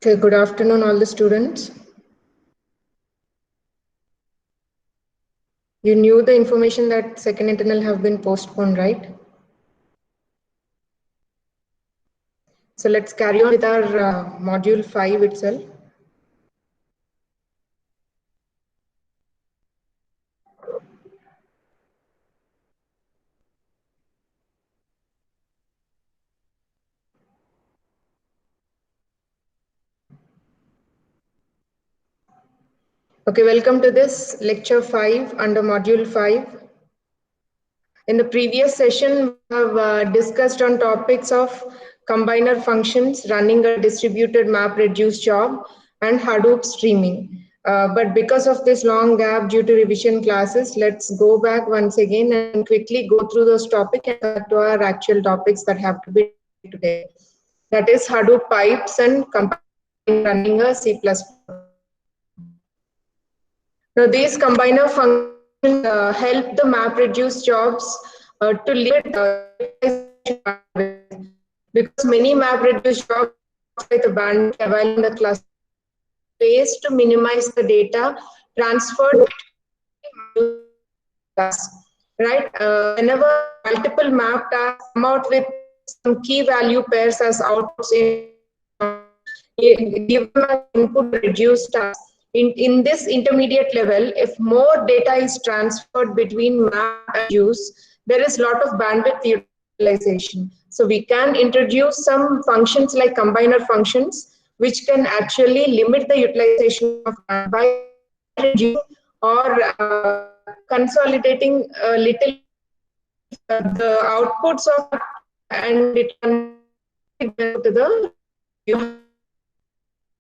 Okay, good afternoon, all the students. You knew the information that second internal have been postponed, right? So let's carry on with our module 5 itself. Okay, welcome to this lecture 5 under module 5. In the previous session, we have discussed on topics of combiner functions, running a distributed map reduce job, and Hadoop streaming. But because of this long gap due to revision classes, let's go back once again and quickly go through those topics and come back to our actual topics that have to be today. That is Hadoop pipes and running a C++. Now, these combiner functions help the map reduce jobs to limit because many map reduce jobs with the bandwidth available in the cluster ways to minimize the data transferred between tasks. Right? Whenever multiple map tasks come out with some key value pairs as outputs give them an input reduce task. In this intermediate level, if more data is transferred between map and use, there is a lot of bandwidth utilization. So we can introduce some functions like combiner functions, which can actually limit the utilization of by reducing or consolidating a little the outputs of and it can go to the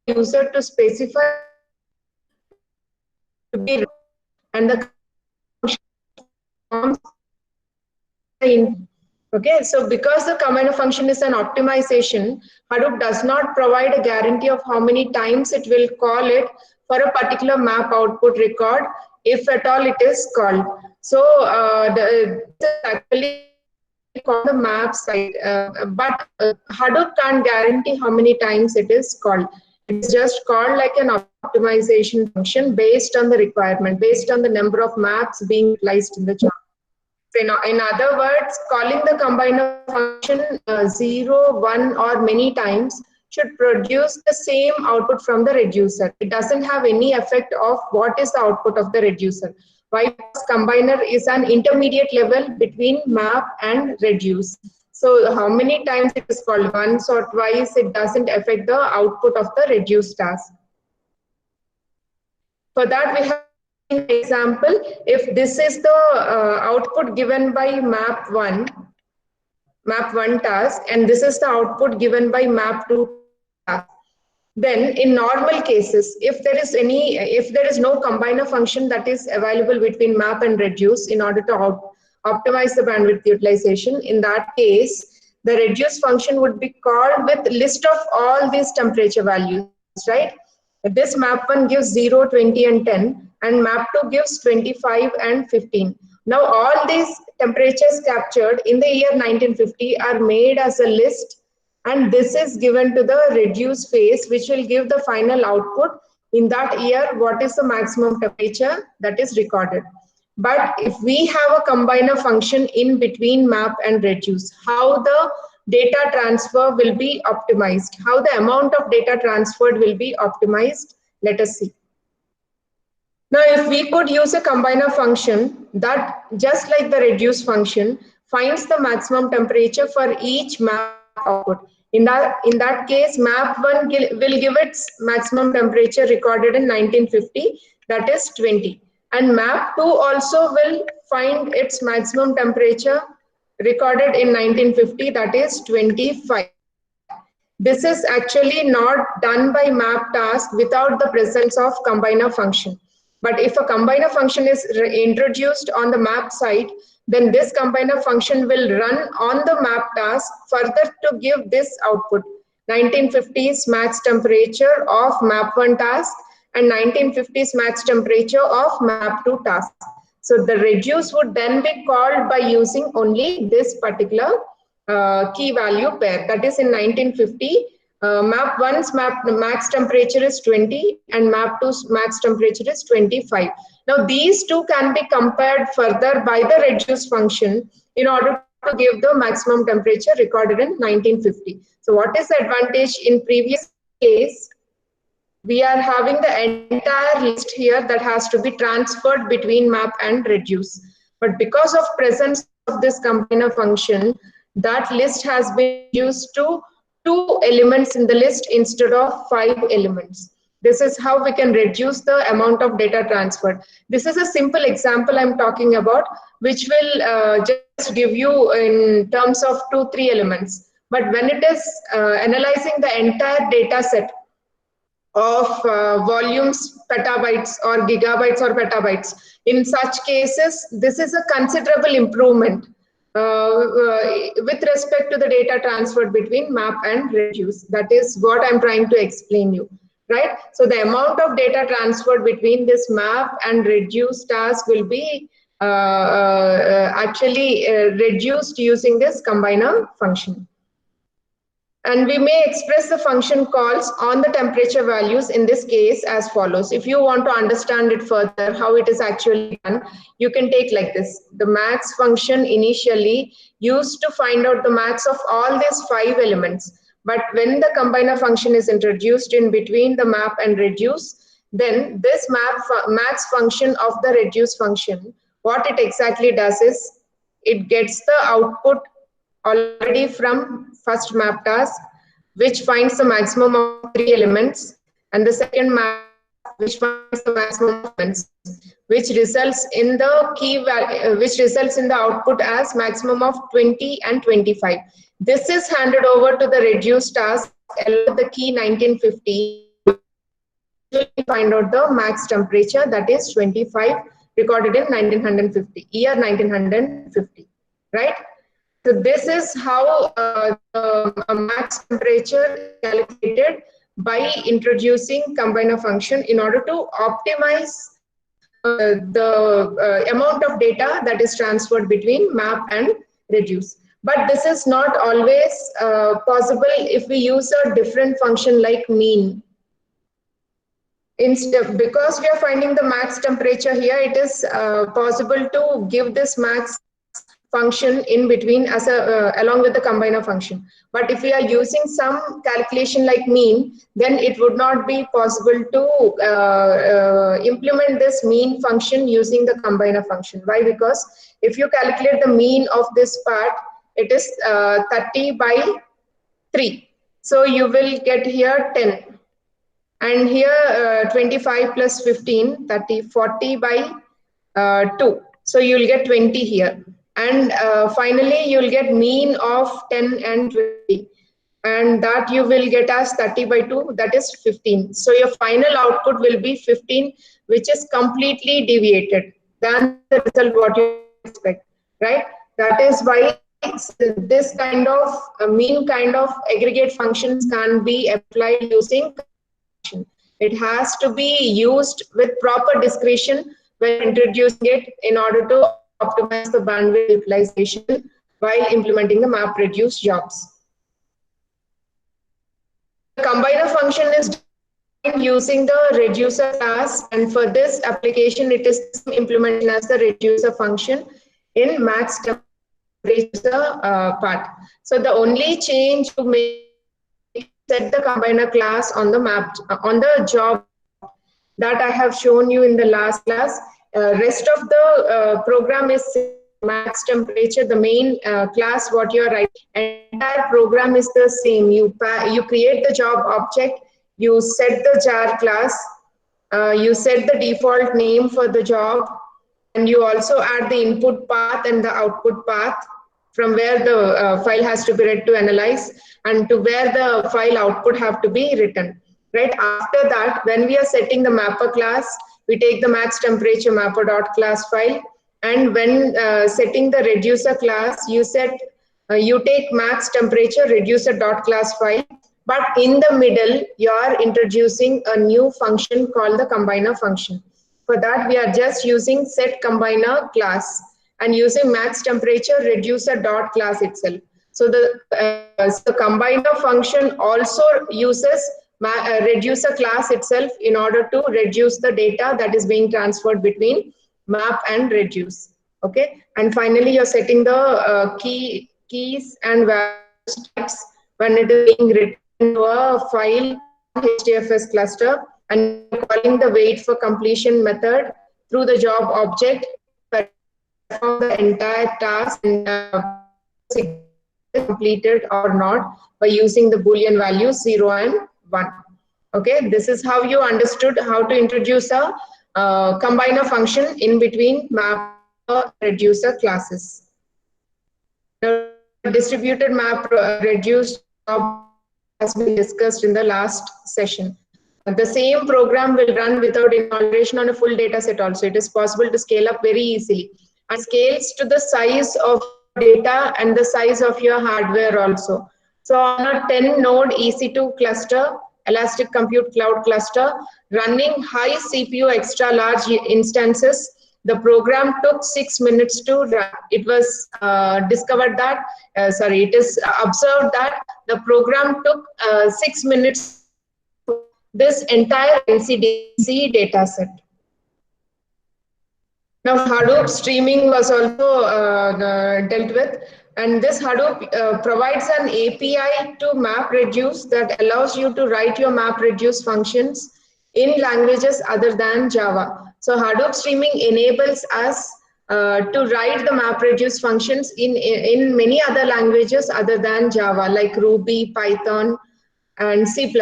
user to specify to be and the okay, so because the combiner function is an optimization, Hadoop does not provide a guarantee of how many times it will call it for a particular map output record, if at all it is called. So this actually called the map side, but Hadoop can't guarantee how many times it is called. It's just called like an optimization function based on the requirement, based on the number of maps being utilized in the job. So in other words, calling the combiner function 0, 1 or many times should produce the same output from the reducer. It doesn't have any effect of what is the output of the reducer. Why? Because combiner is an intermediate level between map and reduce. So how many times it is called, once or twice, it doesn't affect the output of the reduce task. For that, we have an example. If this is the output given by map 1 task, and this is the output given by map 2 task, then in normal cases, if there is no combiner function that is available between map and reduce in order to optimize the bandwidth utilization, in that case, the reduce function would be called with list of all these temperature values, right? This map 1 gives 0, 20 and 10, and map 2 gives 25 and 15. Now all these temperatures captured in the year 1950 are made as a list, and this is given to the reduce phase, which will give the final output in that year what is the maximum temperature that is recorded. But if we have a combiner function in between map and reduce, how the data transfer will be optimized, how the amount of data transferred will be optimized, let us see. Now, if we could use a combiner function that, just like the reduce function, finds the maximum temperature for each map output. In that case, map 1 will give its maximum temperature recorded in 1950, that is 20. And map 2 also will find its maximum temperature recorded in 1950, that is 25. This is actually not done by map task without the presence of combiner function. But if a combiner function is introduced on the map side, then this combiner function will run on the map task further to give this output: 1950's max temperature of map 1 task and 1950's max temperature of map 2 task. So the reduce would then be called by using only this particular key value pair, that is in 1950 Map 1's max temperature is 20 and map 2's max temperature is 25. Now these two can be compared further by the reduce function in order to give the maximum temperature recorded in 1950. So what is the advantage in previous case? We are having the entire list here that has to be transferred between map and reduce. But because of presence of this combiner function, that list has been reduced to 2 elements in the list instead of 5 elements. This is how we can reduce the amount of data transferred. This is a simple example I'm talking about, which will just give you in terms of 2-3 elements. But when it is analyzing the entire data set of volumes, petabytes or gigabytes or petabytes, in such cases, this is a considerable improvement with respect to the data transferred between map and reduce. That is what I'm trying to explain you, right? So the amount of data transferred between this map and reduce task will be actually reduced using this combiner function. And we may express the function calls on the temperature values in this case as follows. If you want to understand it further, how it is actually done, you can take like this. The max function initially used to find out the max of all these 5 elements. But when the combiner function is introduced in between the map and reduce, then this max function of the reduce function, what it exactly does is, it gets the output already from first map task, which finds the maximum of 3 elements, and the second map which finds the maximum of elements, which results in the key value, which results in the output as maximum of 20 and 25. This is handed over to the reduce task along with the key 1950. Find out the max temperature, that is 25, recorded in 1950, year 1950, right? So this is how a max temperature is calculated by introducing combiner function in order to optimize the amount of data that is transferred between map and reduce. But this is not always possible if we use a different function like mean. Instead, because we are finding the max temperature here, it is possible to give this max function in between as a along with the combiner function. But if we are using some calculation like mean, then it would not be possible to implement this mean function using the combiner function. Why? Because if you calculate the mean of this part, it is 30 by 3. So you will get here 10. And here 25 plus 15, 30, 40 by 2. So you'll get 20 here. And finally, you'll get mean of 10 and 20. And that you will get as 30 by 2, that is 15. So your final output will be 15, which is completely deviated than the result what you expect, right? That is why this kind of mean kind of aggregate functions can be applied using. It has to be used with proper discretion when introducing it in order to optimize the bandwidth utilization while implementing the map reduce jobs. The combiner function is using the reducer class, and for this application it is implemented as the reducer function in max temperature part. So the only change to make set the combiner class on the map on the job that I have shown you in the last class. Rest of the program is max temperature, the main class what you are writing. Entire program is the same. You create the job object, you set the jar class, you set the default name for the job, and you also add the input path and the output path from where the file has to be read to analyze and to where the file output have to be written. Right after that, when we are setting the mapper class, we take the max temperature mapper.class file, and when setting the reducer class, you take max temperature reducer.class file, but in the middle you are introducing a new function called the combiner function. For that, we are just using set combiner class and using max temperature reducer.class itself. So the combiner function also uses reducer class itself in order to reduce the data that is being transferred between map and reduce. Okay, and finally you're setting the keys and values types when it is being written to a file HDFS cluster, and calling the wait for completion method through the job object perform the entire task and completed or not by using the Boolean values 0 and 1. Okay, this is how you understood how to introduce a combiner function in between map reducer classes. Now, distributed map reduced has been discussed in the last session. The same program will run without any alteration on a full data set also. It is possible to scale up very easily, and scales to the size of data and the size of your hardware also. So on a 10 node EC2 cluster, Elastic Compute Cloud cluster, running high CPU extra large instances, the program took 6 minutes to run. It was discovered that, it is observed that the program took 6 minutes this entire NCDC data set. Now Hadoop streaming was also dealt with, and this Hadoop provides an API to MapReduce that allows you to write your MapReduce functions in languages other than Java. So Hadoop streaming enables us to write the MapReduce functions in many other languages other than Java, like Ruby, Python, and C++.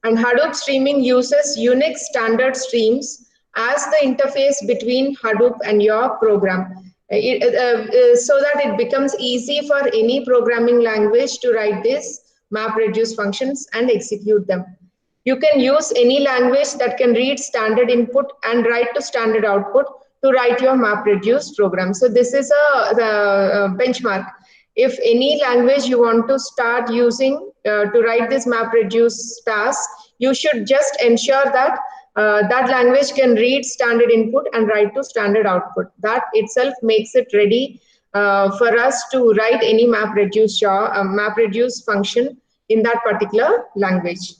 And Hadoop streaming uses Unix standard streams as the interface between Hadoop and your program, so that it becomes easy for any programming language to write these MapReduce functions and execute them. You can use any language that can read standard input and write to standard output to write your MapReduce program. So this is the benchmark. If any language you want to start using to write this MapReduce task, you should just ensure that that language can read standard input and write to standard output. That itself makes it ready for us to write any MapReduce function in that particular language.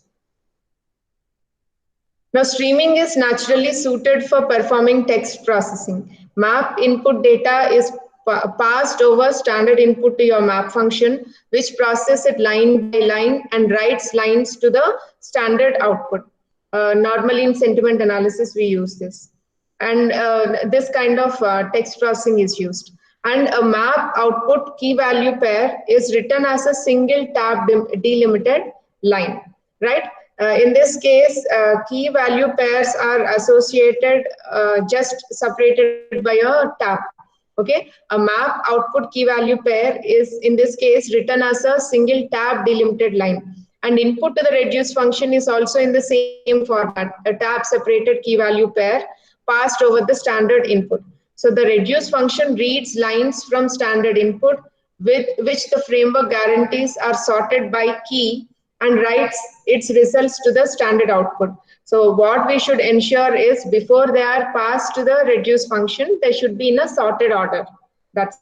Now, streaming is naturally suited for performing text processing. Map input data is passed over standard input to your map function, which processes it line by line and writes lines to the standard output. Normally in sentiment analysis, we use this. And this kind of text processing is used. And a map output key value pair is written as a single tab delimited line, right? In this case, key value pairs are associated, just separated by a tab. Okay, a map output key value pair is in this case written as a single tab delimited line, and input to the reduce function is also in the same format, a tab separated key value pair passed over the standard input. So the reduce function reads lines from standard input with which the framework guarantees are sorted by key and writes its results to the standard output. So what we should ensure is before they are passed to the reduce function, they should be in a sorted order. That's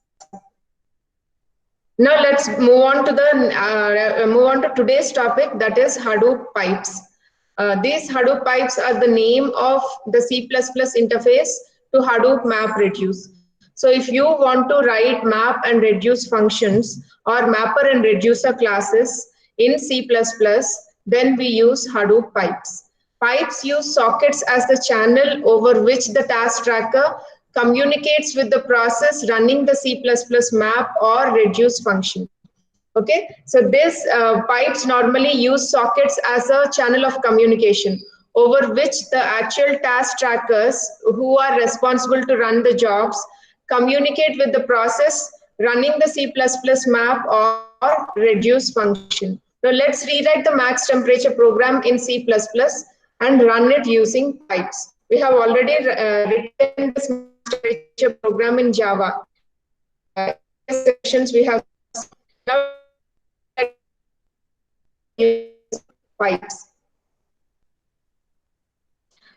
now let's move on to today's topic, that is Hadoop pipes. These Hadoop pipes are the name of the C++ interface to Hadoop MapReduce. So if you want to write map and reduce functions or mapper and reducer classes in C++, then we use Hadoop pipes. Pipes use sockets as the channel over which the task tracker communicates with the process running the C++ map or reduce function. Okay, so these pipes normally use sockets as a channel of communication over which the actual task trackers who are responsible to run the jobs communicate with the process running the C++ map or reduce function. Now let's rewrite the max temperature program in C++ and run it using pipes. We have already written this max temperature program in Java. Sections we have now pipes.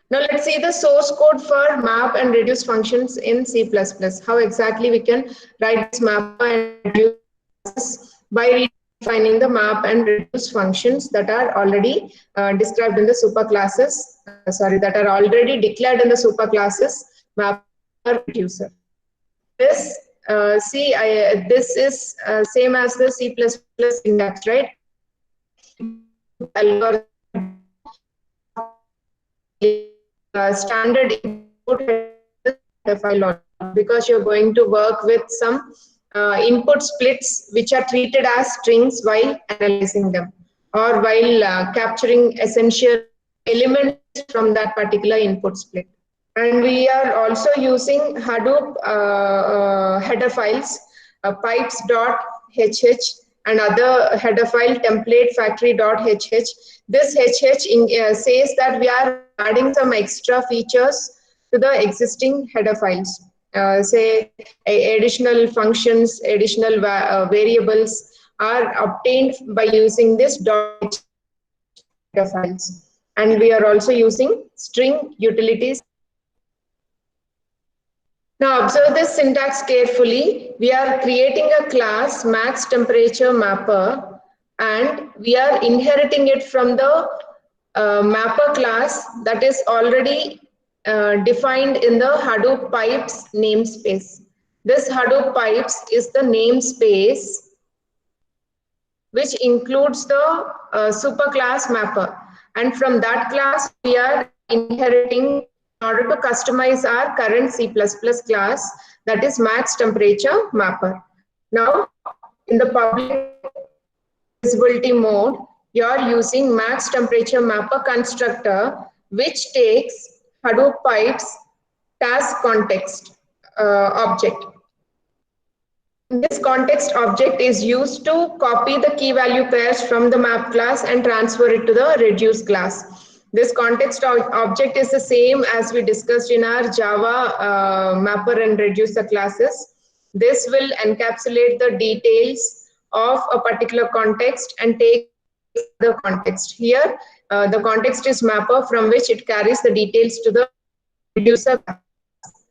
Now let's see the source code for map and reduce functions in C++. How exactly we can write this map and reduce by redefining the map and reduce functions that are already described in the superclasses, that are already declared in the superclasses map reducer. This this is same as the C++ syntax, right? Standard input file, because you're going to work with some input splits which are treated as strings while analyzing them, or while capturing essential elements from that particular input split. And we are also using Hadoop header files, pipes.hh, and other header file template factory.hh. This HH says that we are adding some extra features to the existing header files. Say additional functions, additional variables are obtained by using this header files. And we are also using string utilities. Now observe this syntax carefully. We are creating a class max temperature mapper, and we are inheriting it from the mapper class that is already defined in the Hadoop pipes namespace. This Hadoop pipes is the namespace which includes the superclass mapper, and from that class we are inheriting in order to customize our current C++ class, that is max temperature mapper. Now in the public visibility mode, you are using max temperature mapper constructor, which takes Hadoop pipes task context object. This context object is used to copy the key value pairs from the map class and transfer it to the reduce class. This context object is the same as we discussed in our Java mapper and reducer classes. This will encapsulate the details of a particular context and take the context. Here, the context is mapper, from which it carries the details to the reducer class.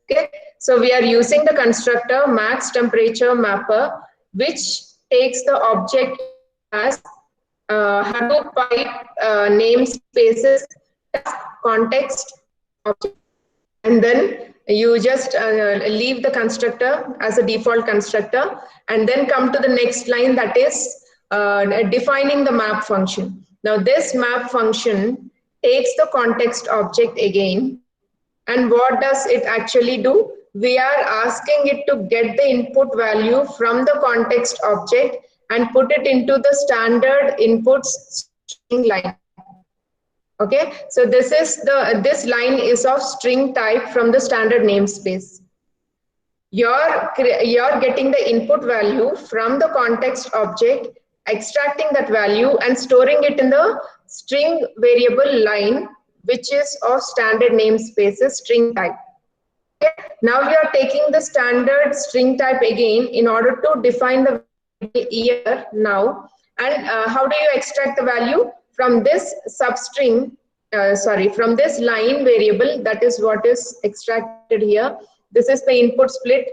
Okay, so we are using the constructor max temperature mapper, which takes the object as Hadoop pipe namespaces context object, and then you just leave the constructor as a default constructor, and then come to the next line, that is defining the map function. Now this map function takes the context object again. And what does it actually do? We are asking it to get the input value from the context object and put it into the standard inputs string line. Okay, so this line is of string type from the standard namespace. You're getting the input value from the context object, extracting that value and storing it in the string variable line, which is of standard namespaces string type. Okay. Now we are taking the standard string type again in order to define the year now. And how do you extract the value? From this substring, from this line variable, that is what is extracted here. This is the input split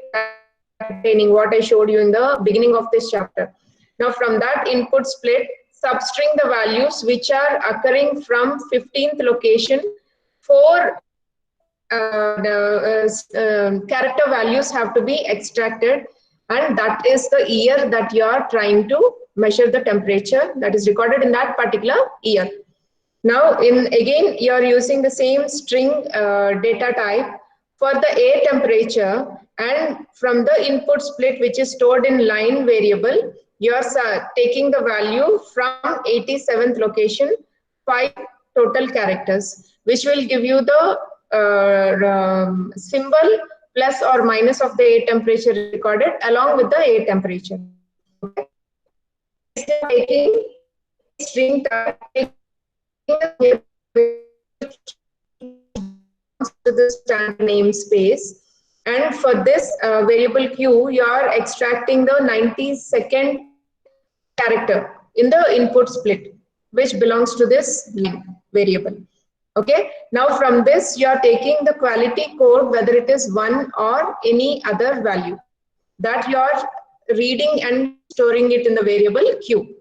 containing what I showed you in the beginning of this chapter. Now from that input split, substring the values which are occurring from 15th location. 4 character values have to be extracted, and that is the year that you are trying to measure the temperature that is recorded in that particular year. Now again you are using the same string data type for the A temperature, and from the input split which is stored in line variable, you are taking the value from 87th location, 5 total characters, which will give you the symbol plus or minus of the A temperature recorded along with the A temperature. Okay. Taking string type to the standard namespace, and for this variable q, you are extracting the 92nd character in the input split, which belongs to this variable. Okay, now from this you are taking the quality code, whether it is 1 or any other value that you are reading and storing it in the variable Q.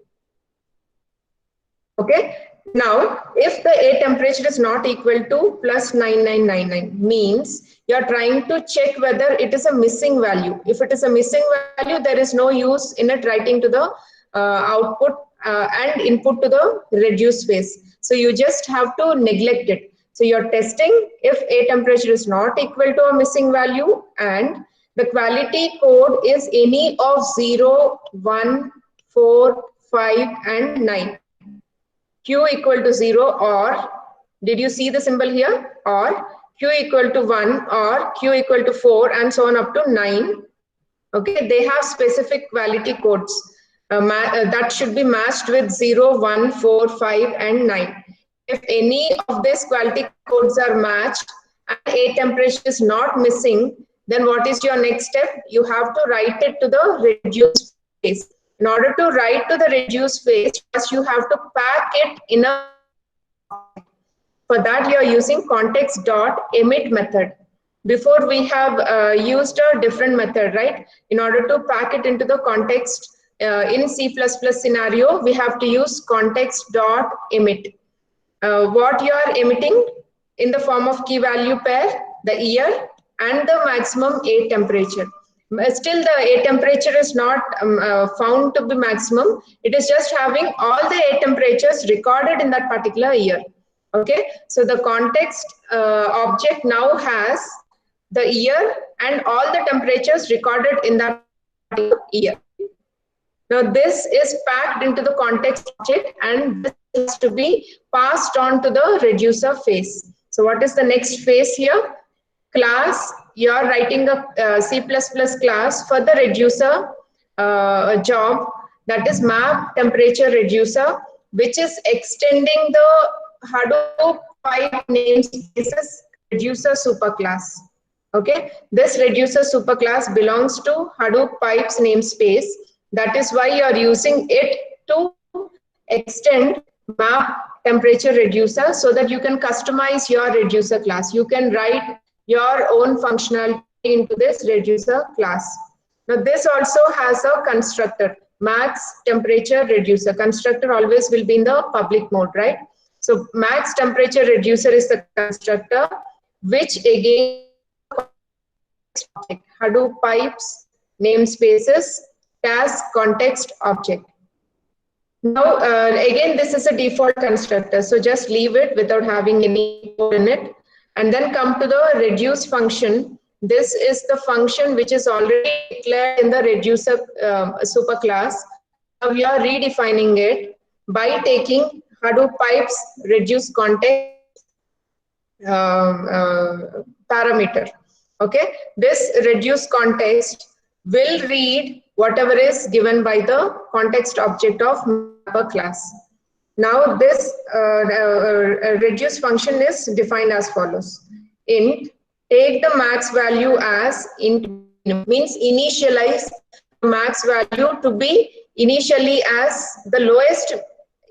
Okay. Now, if the A temperature is not equal to plus 9999, means you are trying to check whether it is a missing value. If it is a missing value, there is no use in it writing to the output and input to the reduce phase. So you just have to neglect it. So you're testing if A temperature is not equal to a missing value and the quality code is any of 0, 1, 4, 5 and 9. Q equal to 0 or, did you see the symbol here? Or Q equal to 1 or Q equal to 4 and so on up to 9. Okay, they have specific quality codes that should be matched with 0, 1, 4, 5 and 9. If any of these quality codes are matched and A temperature is not missing, then what is your next step? You have to write it to the reduced phase. In order to write to the reduced phase, first you have to pack it in a, for that you are using context.emit method. Before we have used a different method, right? In order to pack it into the context in C++ scenario, we have to use context.emit. What you are emitting in the form of key value pair, the year and the maximum A temperature. Still the A temperature is not found to be maximum. It is just having all the A temperatures recorded in that particular year. Okay, so the context object now has the year and all the temperatures recorded in that year. Now this is packed into the context object and this has to be passed on to the reducer phase. So what is the next phase here? Class, you are writing a C++ class for the reducer job, that is map temperature reducer, which is extending the Hadoop pipe namespaces reducer superclass. Okay, this reducer superclass belongs to Hadoop pipes namespace. That is why you are using it to extend map temperature reducer so that you can customize your reducer class. You can write your own functionality into this reducer class. Now this also has a constructor, max temperature reducer. Constructor always will be in the public mode, right? So max temperature reducer is the constructor, which again Hadoop pipes namespaces task context object. Now again this is a default constructor, so just leave it without having any code in it. And then come to the reduce function. This is the function which is already declared in the reducer superclass. Now we are redefining it by taking Hadoop pipes reduce context parameter. Okay, this reduce context will read whatever is given by the context object of mapper class. Now this reduce function is defined as follows. Int, take the max value as int, means initialize max value to be initially as the lowest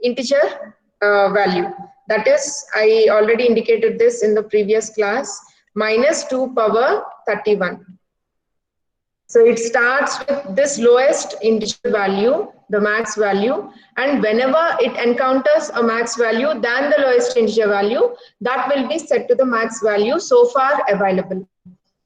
integer value. That is, I already indicated this in the previous class, minus 2 power 31. So it starts with this lowest integer value, the max value, and whenever it encounters a max value than the lowest integer value, that will be set to the max value so far available.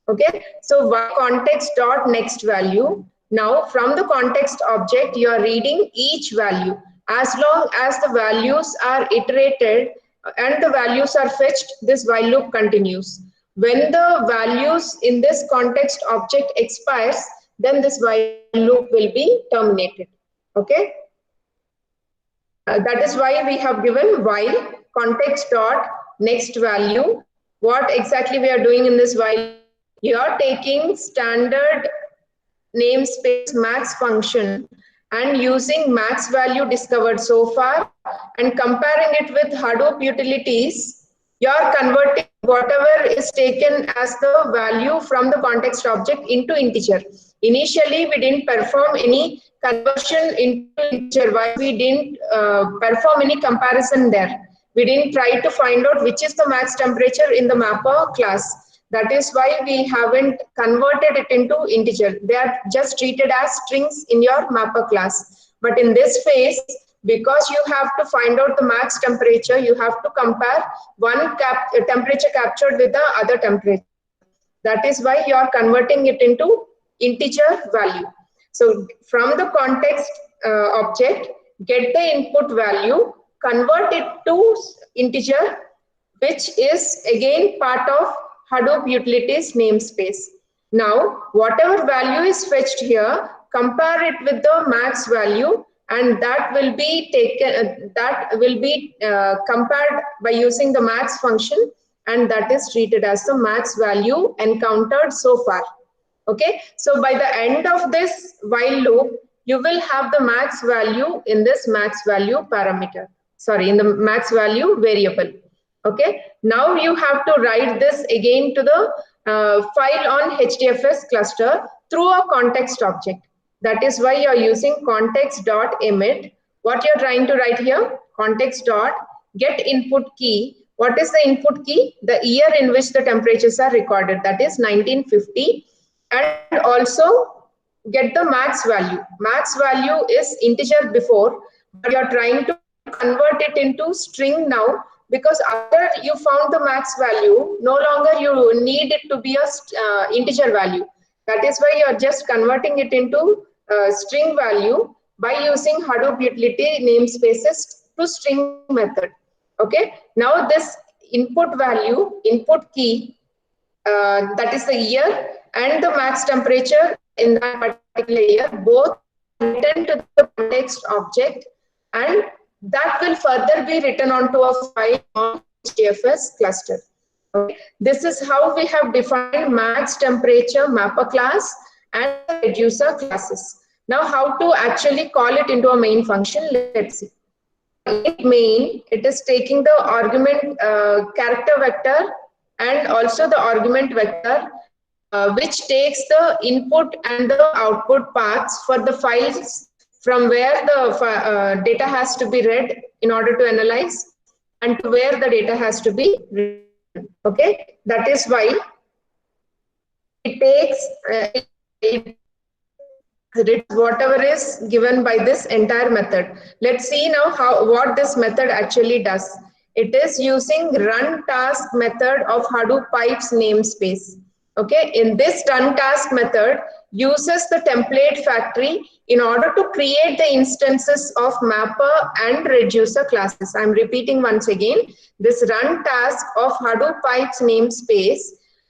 Okay, so context dot next value. Now from the context object, you are reading each value. As long as the values are iterated and the values are fetched, this while loop continues. When the values in this context object expires, then this while loop will be terminated. Okay. That is why we have given while context dot next value. What exactly we are doing in this while? You are taking standard namespace max function and using max value discovered so far and comparing it with Hadoop utilities. You are converting whatever is taken as the value from the context object into integer. Initially, we didn't perform any conversion into integer. Why? We didn't perform any comparison there. We didn't try to find out which is the max temperature in the mapper class. That is why we haven't converted it into integer. They are just treated as strings in your mapper class. But in this phase, because you have to find out the max temperature, you have to compare one temperature captured with the other temperature. That is why you are converting it into integer value. So from the context object, get the input value, convert it to integer, which is again part of Hadoop utilities namespace. Now, whatever value is fetched here, compare it with the max value, and that will be taken. Compared by using the max function, and that is treated as the max value encountered so far. Okay, so by the end of this while loop, you will have the max value in this max value parameter. Sorry, in the max value variable. Okay, now you have to write this again to the file on HDFS cluster through a context object. That is why you are using context.emit. What you are trying to write here? Context.get input key. What is the input key? The year in which the temperatures are recorded, that is 1950. And also get the max value. Max value is integer before, but you are trying to convert it into string now, because after you found the max value, no longer you need it to be a integer value. That is why you are just converting it into string value by using Hadoop utility namespaces to string method. Okay, now this input value, input key, that is the year and the max temperature in that particular year, both written to the context object, and that will further be written onto a file on HDFS cluster. Okay. This is how we have defined max temperature mapper class and reducer classes. Now, how to actually call it into a main function? Let's see. In main, it is taking the argument character vector and also the argument vector, which takes the input and the output paths for the files from where the data has to be read in order to analyze, and to where the data has to be written. Okay, that is why it takes whatever is given by this entire method. Let's see now what this method actually does. It is using run task method of Hadoop pipes namespace. Okay, in this run task method uses the template factory in order to create the instances of mapper and reducer classes. I'm repeating once again, this run task of Hadoop pipes namespace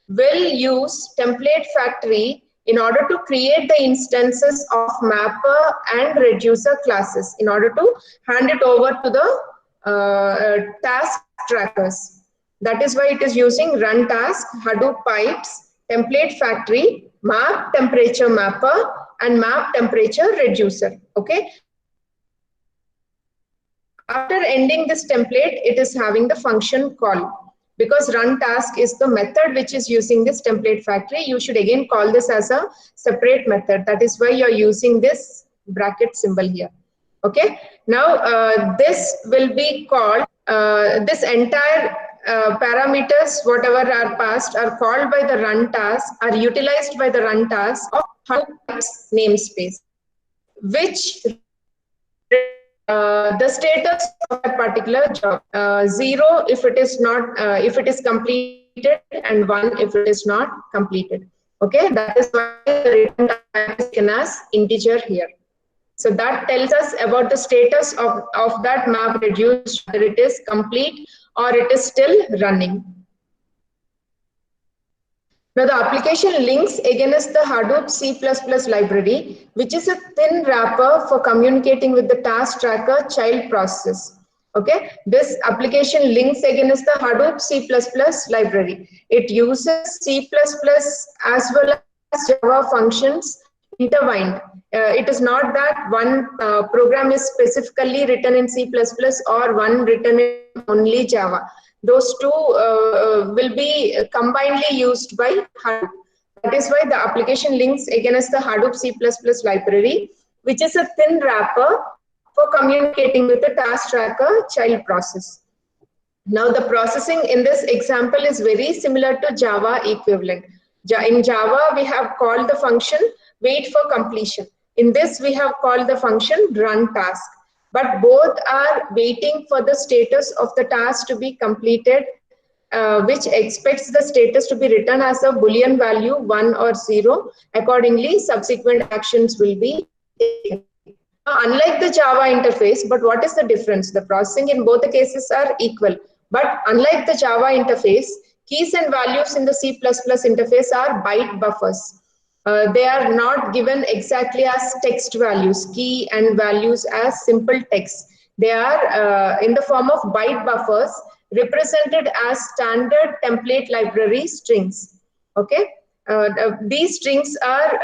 will use template factory in order to create the instances of mapper and reducer classes in order to hand it over to the task trackers. That is why it is using run task, Hadoop pipes, template factory, map temperature mapper, and map temperature reducer. Okay. After ending this template, it is having the function call. Because run task is the method which is using this template factory, you should again call this as a separate method. That is why you're using this bracket symbol here. Okay. Now this will be called, this entire parameters, whatever are passed, are called by the run task, are utilized by the run task of Hadoop namespace, which the status of a particular job, 0 if it is not, if it is completed, and 1 if it is not completed. Okay, that is why the return type is taken as integer here. So that tells us about the status of that map reduced, whether it is complete or it is still running. Now the application links against the Hadoop C++ library, which is a thin wrapper for communicating with the task tracker child process. Okay, this application links against the Hadoop C++ library. It uses C++ as well as Java functions intertwined. It is not that one program is specifically written in C++ or one written in only Java. Those two will be combinedly used by Hadoop. That is why the application links against the Hadoop C++ library, which is a thin wrapper for communicating with the task tracker child process. Now the processing in this example is very similar to Java equivalent. In Java, we have called the function wait for completion. In this, we have called the function run task. But both are waiting for the status of the task to be completed, which expects the status to be written as a Boolean value 1 or 0. Accordingly, subsequent actions will be taken. Unlike the Java interface, but what is the difference? The processing in both the cases are equal. But unlike the Java interface, keys and values in the C++ interface are byte buffers. They are not given exactly as text values, key and values as simple text. They are in the form of byte buffers represented as standard template library strings. Okay. These strings are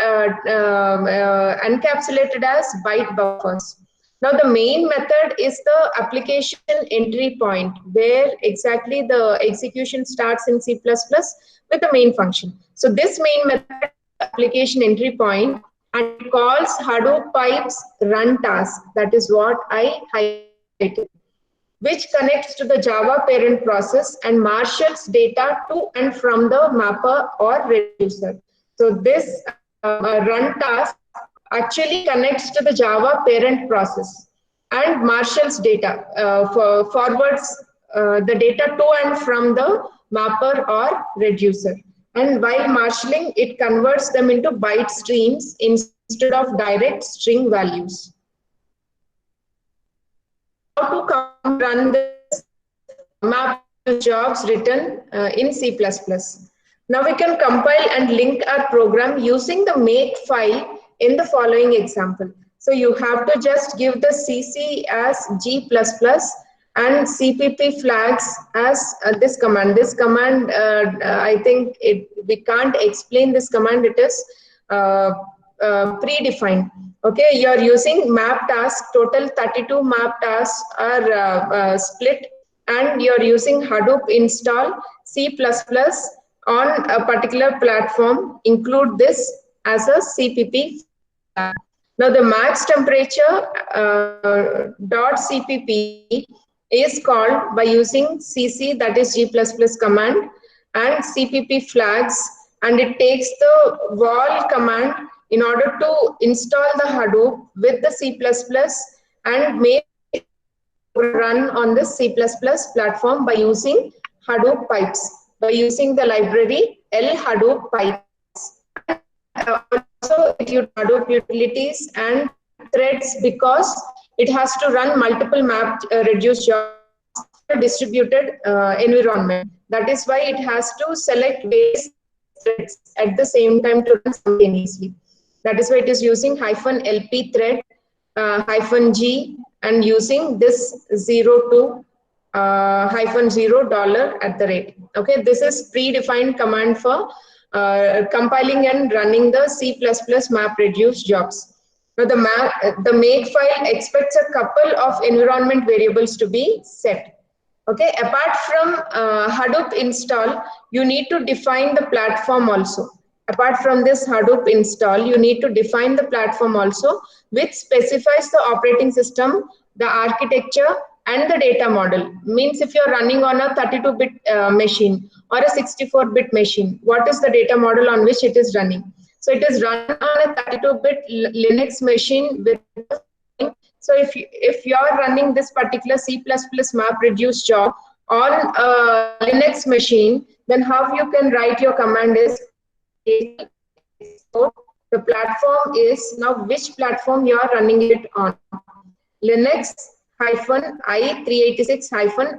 encapsulated as byte buffers. Now the main method is the application entry point, where exactly the execution starts in C++ with the main function. So this main method is the application entry point, and it calls Hadoop pipes run task. That is what I highlighted, which connects to the Java parent process and marshals data to and from the mapper or reducer. So this run task actually connects to the Java parent process and marshals data, forwards the data to and from the mapper or reducer. And while marshalling, it converts them into byte streams instead of direct string values. How to run this map jobs written in C++. Now we can compile and link our program using the make file in the following example. So you have to just give the CC as G++ and CPP flags as this command. This command, I think we can't explain this command. It is predefined. Okay, you are using map task. Total 32 map tasks are split, and you are using Hadoop install C++ on a particular platform. Include this as a CPP. Now the max temperature .cpp is called by using CC, that is G++ command, and CPP flags, and it takes the wall command in order to install the Hadoop with the C++ and make it run on the C++ platform by using Hadoop pipes, by using the library L Hadoop pipes. Also, it uses Hadoop utilities and threads because it has to run multiple map reduced jobs in a distributed environment. That is why it has to select various threads at the same time to run simultaneously. That is why it is using -lp thread -g and using this 02 $0 Okay, this is predefined command for compiling and running the C++ map reduce jobs. Now the make file expects a couple of environment variables to be set. Okay, apart from Hadoop install, you need to define the platform also. Apart from this Hadoop install, you need to define the platform also, which specifies the operating system, the architecture, and the data model. Means if you're running on a 32-bit machine or a 64-bit machine, what is the data model on which it is running? So it is run on a 32-bit Linux machine with. So if you're running this particular C++ map reduce job on a Linux machine, then how you can write your command is the platform is now which platform you are running it on. Linux -i386-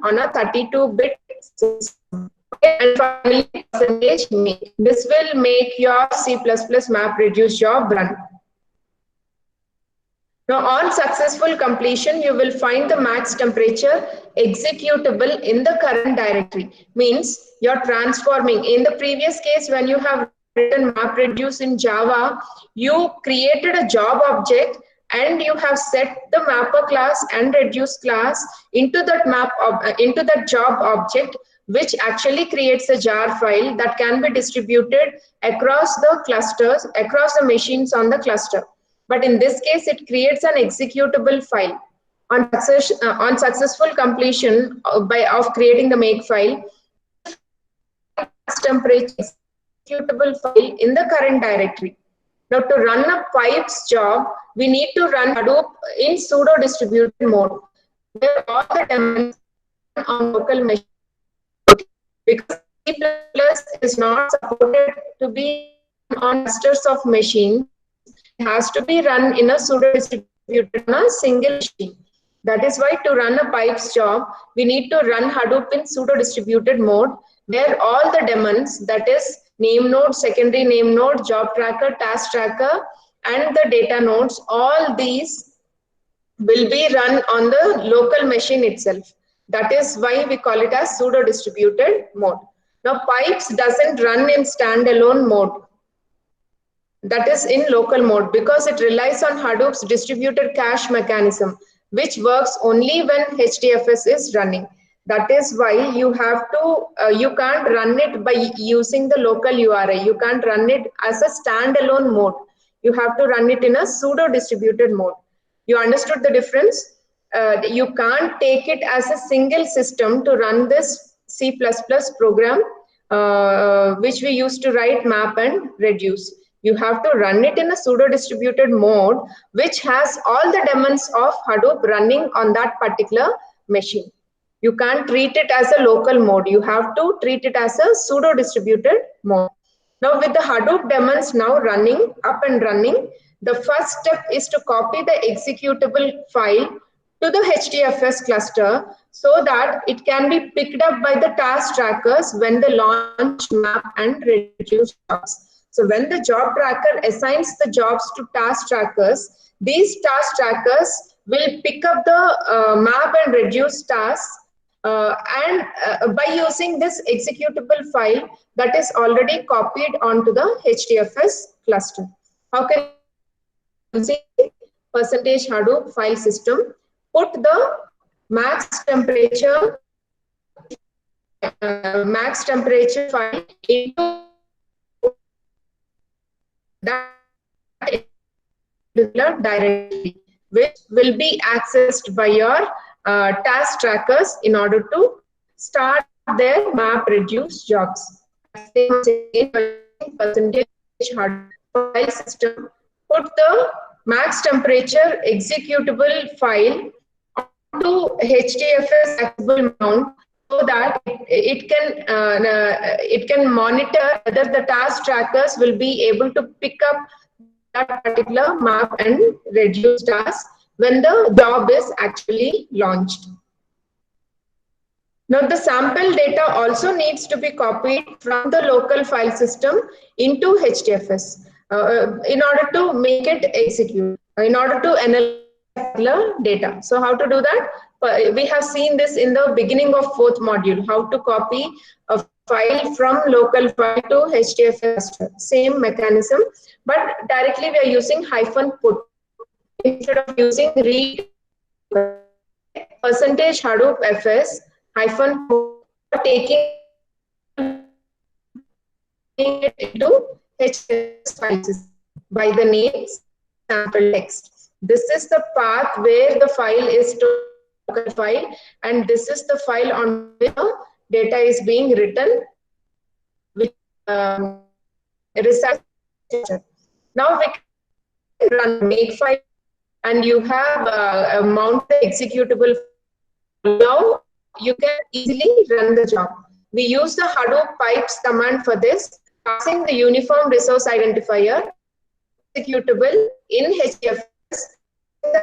on a 32-bit system. And finally, %make. This will make your C++ map reduce job run. Now, on successful completion, you will find the max temperature executable in the current directory. Means you're transforming. In the previous case, when you have written map reduce in Java, you created a job object and you have set the mapper class and reduce class into that job object, which actually creates a jar file that can be distributed across the clusters, across the machines on the cluster. But in this case, it creates an executable file. On successful completion of creating the make file, temperature executable file in the current directory. Now, to run a pipes job, we need to run Hadoop in pseudo distributed mode, where all the demands on local machine, because C++ is not supported to be on clusters of machines. It has to be run in a pseudo distributed on a single machine. That is why to run a pipes job, we need to run Hadoop in pseudo distributed mode, where all the daemons, that is name node, secondary name node, job tracker, task tracker, and the data nodes, all these will be run on the local machine itself. That is why we call it as pseudo distributed mode. Now, pipes doesn't run in standalone mode. That is in local mode, because it relies on Hadoop's distributed cache mechanism, which works only when HDFS is running. That is why you have to, you can't run it by using the local URI. You can't run it as a standalone mode. You have to run it in a pseudo distributed mode. You understood the difference? You can't take it as a single system to run this C++ program, which we used to write map and reduce. You have to run it in a pseudo distributed mode, which has all the daemons of Hadoop running on that particular machine. You can't treat it as a local mode. You have to treat it as a pseudo distributed mode. Now, with the Hadoop daemons now running, up and running, the first step is to copy the executable file to the HDFS cluster so that it can be picked up by the task trackers when they launch map and reduce jobs. So when the job tracker assigns the jobs to task trackers, these task trackers will pick up the map and reduce tasks by using this executable file that is already copied onto the HDFS cluster. How can using percentage Hadoop file system put the max temperature file into that particular directory, which will be accessed by your task trackers in order to start their map reduce jobs. Percentage Hadoop file system put the max temperature executable file onto HDFS accessible mount so that it can monitor whether the task trackers will be able to pick up that particular map and reduce task when the job is actually launched. Now, the sample data also needs to be copied from the local file system into HDFS in order to make it execute, in order to analyze the data. So how to do that? We have seen this in the beginning of 4th module, how to copy a file from local file to HDFS. Same mechanism, but directly we are using -put instead of using read. Percentage Hadoop FS -put taking it into HDFS files by the name sample text. This is the path where the file is to local file, and this is the file on which the data is being written with research. Now we can run make file, and you have mounted executable. Now you can easily run the job. We use the Hadoop pipes command for this, passing the uniform resource identifier executable in HDFS in the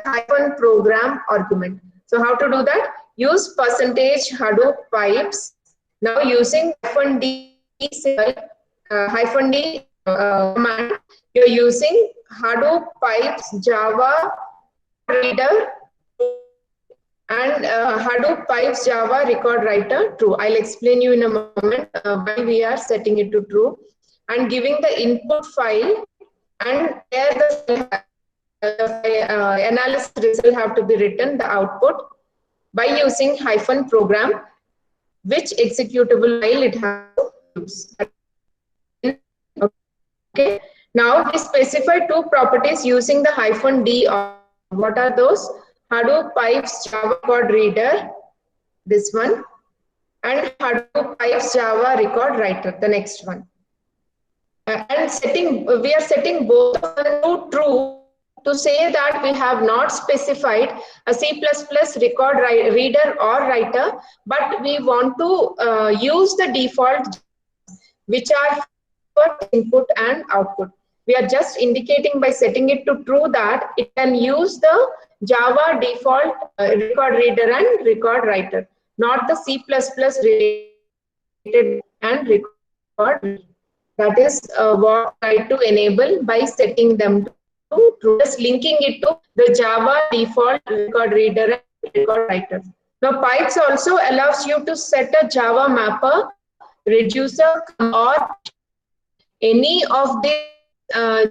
-program argument. So how to do that? Use percentage Hadoop pipes. Now using -d command, you're using Hadoop pipes Java reader and Hadoop pipes Java record writer true. I'll explain you in a moment why we are setting it to true, and giving the input file, and there the analysis result have to be written, the output, by using -program, which executable file it has to use. Okay. Now we specify two properties using the -d. What are those? Hadoop Pipes Java Record Reader, this one, and Hadoop Pipes Java Record Writer, the next one. And we are setting both of them to true to say that we have not specified a C++ record reader or writer, but we want to use the default which are for input and output. We are just indicating by setting it to true that it can use the Java default record reader and record writer, not the C++ related and record. That is what I try to enable by setting them to true, just linking it to the Java default record reader and record writer. Now, pipes also allows you to set a Java mapper, reducer, or any of the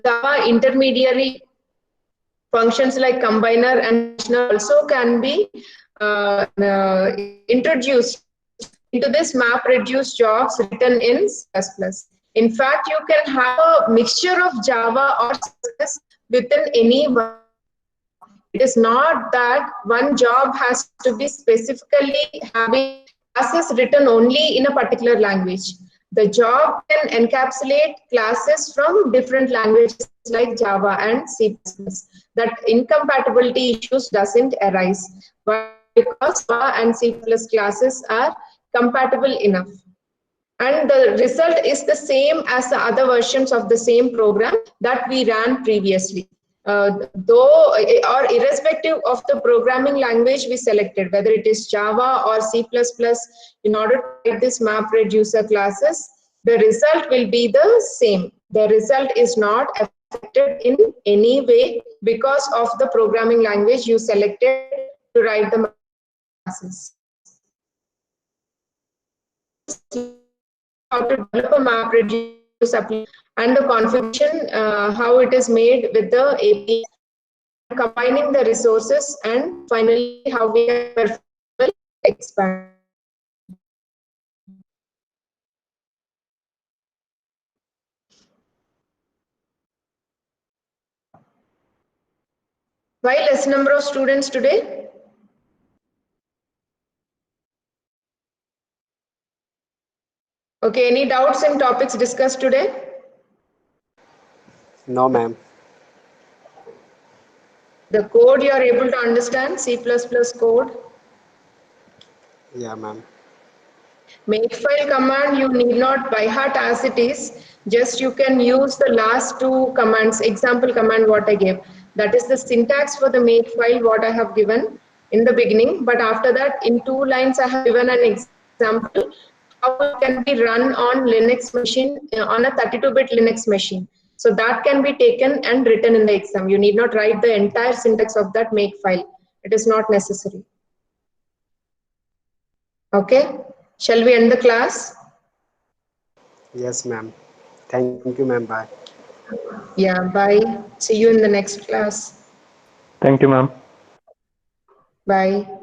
Java intermediary functions like combiner and also can be introduced into this map reduce jobs written in C++. In fact, you can have a mixture of Java or C++ within any one. It is not that one job has to be specifically having classes written only in a particular language. The job can encapsulate classes from different languages like Java and C++. That incompatibility issues doesn't arise because Java and C++ classes are compatible enough. And the result is the same as the other versions of the same program that we ran previously. Though or irrespective of the programming language we selected, whether it is Java or C++, in order to write this map reducer classes, the result will be the same. The result is not affected in any way because of the programming language you selected to write the classes. How to develop a map reduce and the configuration, how it is made with the API, combining the resources, and finally how we can expand. Why less number of students today? Okay, any doubts in topics discussed today? No, ma'am. The code you are able to understand, C++ code? Yeah, ma'am. Makefile command you need not by heart as it is, just you can use the last two commands, example command what I gave. That is the syntax for the makefile what I have given in the beginning, but after that in 2 lines I have given an example how it can be run on Linux machine, on a 32-bit Linux machine. So that can be taken and written in the exam. You need not write the entire syntax of that makefile. It is not necessary. Okay, shall we end the class? Yes, ma'am. Thank you, ma'am. Bye. Yeah, bye. See you in the next class. Thank you, ma'am. Bye.